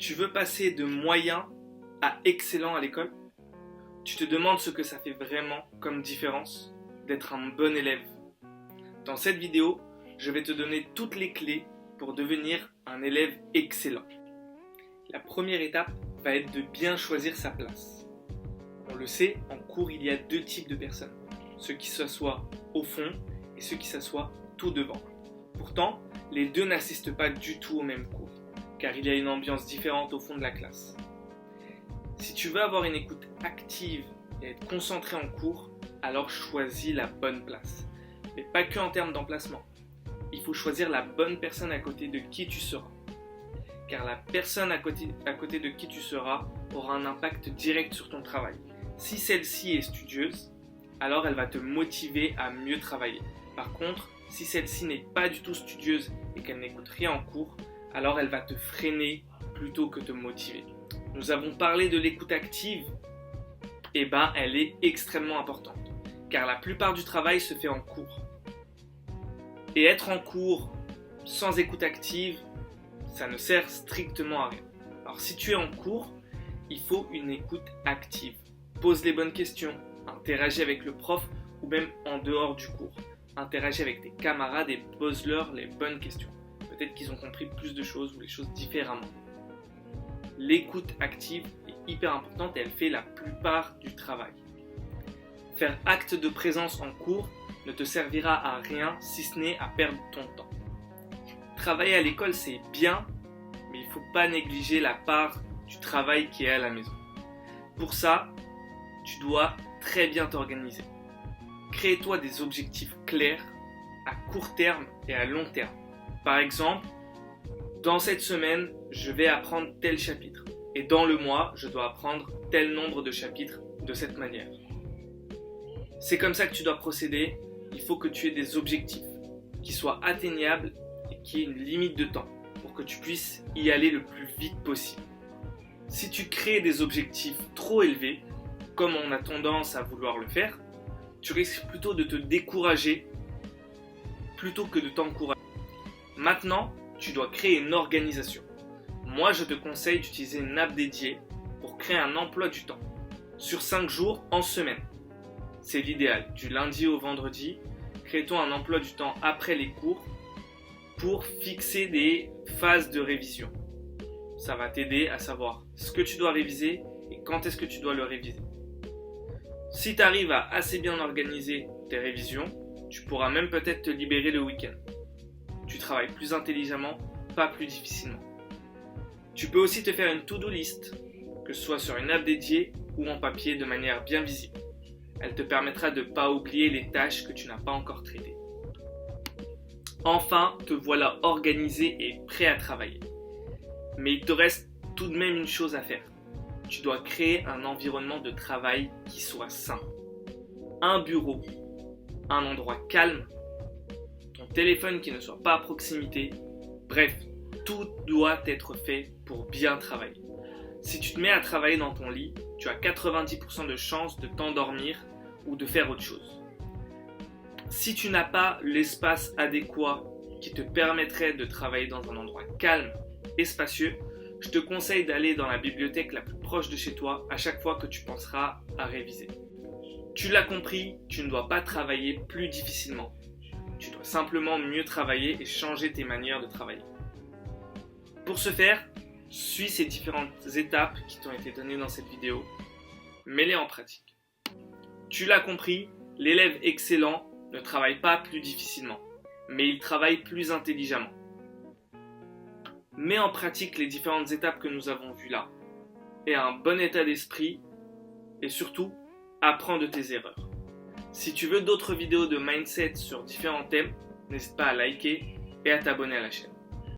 Tu veux passer de moyen à excellent à l'école? Tu te demandes ce que ça fait vraiment comme différence d'être un bon élève. Dans cette vidéo, je vais te donner toutes les clés pour devenir un élève excellent. La première étape va être de bien choisir sa place. On le sait, en cours, il y a deux types de personnes. Ceux qui s'assoient au fond et ceux qui s'assoient tout devant. Pourtant, les deux n'assistent pas du tout au même cours, car il y a une ambiance différente au fond de la classe. Si tu veux avoir une écoute active et être concentré en cours, alors choisis la bonne place. Mais pas que en termes d'emplacement. Il faut choisir la bonne personne à côté de qui tu seras. Car la personne à côté de qui tu seras aura un impact direct sur ton travail. Si celle-ci est studieuse, alors elle va te motiver à mieux travailler. Par contre, si celle-ci n'est pas du tout studieuse et qu'elle n'écoute rien en cours, alors elle va te freiner plutôt que te motiver. Nous avons parlé de l'écoute active, elle est extrêmement importante, car la plupart du travail se fait en cours. Et être en cours sans écoute active, ça ne sert strictement à rien. Alors si tu es en cours, il faut une écoute active. Pose les bonnes questions, interagis avec le prof ou même en dehors du cours. Interagis avec tes camarades et pose-leur les bonnes questions. Peut-être qu'ils ont compris plus de choses ou les choses différemment. L'écoute active est hyper importante et elle fait la plupart du travail. Faire acte de présence en cours ne te servira à rien si ce n'est à perdre ton temps. Travailler à l'école c'est bien, mais il ne faut pas négliger la part du travail qui est à la maison. Pour ça, tu dois très bien t'organiser. Crée-toi des objectifs clairs à court terme et à long terme. Par exemple, dans cette semaine, je vais apprendre tel chapitre. Et dans le mois, je dois apprendre tel nombre de chapitres de cette manière. C'est comme ça que tu dois procéder. Il faut que tu aies des objectifs qui soient atteignables et qui aient une limite de temps pour que tu puisses y aller le plus vite possible. Si tu crées des objectifs trop élevés, comme on a tendance à vouloir le faire, tu risques plutôt de te décourager plutôt que de t'encourager. Maintenant, tu dois créer une organisation. Moi, je te conseille d'utiliser une app dédiée pour créer un emploi du temps sur 5 jours en semaine. C'est l'idéal. Du lundi au vendredi, crée-toi un emploi du temps après les cours pour fixer des phases de révision. Ça va t'aider à savoir ce que tu dois réviser et quand est-ce que tu dois le réviser. Si tu arrives à assez bien organiser tes révisions, tu pourras même peut-être te libérer le week-end. Tu travailles plus intelligemment, pas plus difficilement. Tu peux aussi te faire une to-do list, que ce soit sur une app dédiée ou en papier de manière bien visible. Elle te permettra de ne pas oublier les tâches que tu n'as pas encore traitées. Enfin, te voilà organisé et prêt à travailler. Mais il te reste tout de même une chose à faire. Tu dois créer un environnement de travail qui soit sain. Un bureau, un endroit calme, ton téléphone qui ne soit pas à proximité. Bref, tout doit être fait pour bien travailler. Si tu te mets à travailler dans ton lit, tu as 90% de chances de t'endormir ou de faire autre chose. Si tu n'as pas l'espace adéquat qui te permettrait de travailler dans un endroit calme et spacieux, je te conseille d'aller dans la bibliothèque la plus proche de chez toi à chaque fois que tu penseras à réviser. Tu l'as compris, tu ne dois pas travailler plus difficilement. Tu dois simplement mieux travailler et changer tes manières de travailler. Pour ce faire, suis ces différentes étapes qui t'ont été données dans cette vidéo, mets-les en pratique. Tu l'as compris, l'élève excellent ne travaille pas plus difficilement, mais il travaille plus intelligemment. Mets en pratique les différentes étapes que nous avons vues là, et un bon état d'esprit, et surtout, apprends de tes erreurs. Si tu veux d'autres vidéos de mindset sur différents thèmes, n'hésite pas à liker et à t'abonner à la chaîne.